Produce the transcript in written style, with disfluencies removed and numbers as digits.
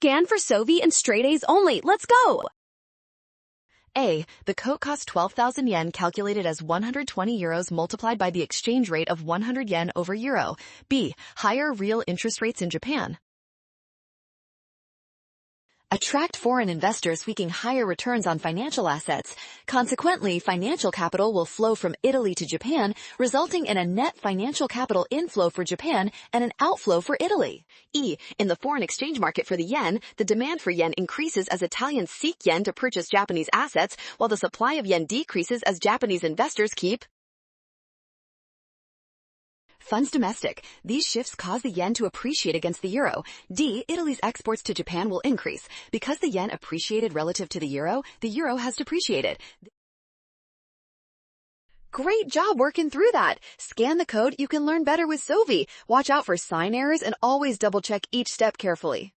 Scan for Sovi and straight A's only. Let's go! A. The coat cost 12,000 yen calculated as 120 euros multiplied by the exchange rate of 100 yen over euro. B. Higher real interest rates in Japan. Attract foreign investors seeking higher returns on financial assets. Consequently, financial capital will flow from Italy to Japan, resulting in a net financial capital inflow for Japan and an outflow for Italy. E. In the foreign exchange market for the yen, the demand for yen increases as Italians seek yen to purchase Japanese assets, while the supply of yen decreases as Japanese investors keep funds domestic. These shifts cause the yen to appreciate against the euro. D. Italy's exports to Japan will increase. Because the yen appreciated relative to the euro has depreciated. Great job working through that. Scan the code. You can learn better with Sovi. Watch out for sign errors and always double check each step carefully.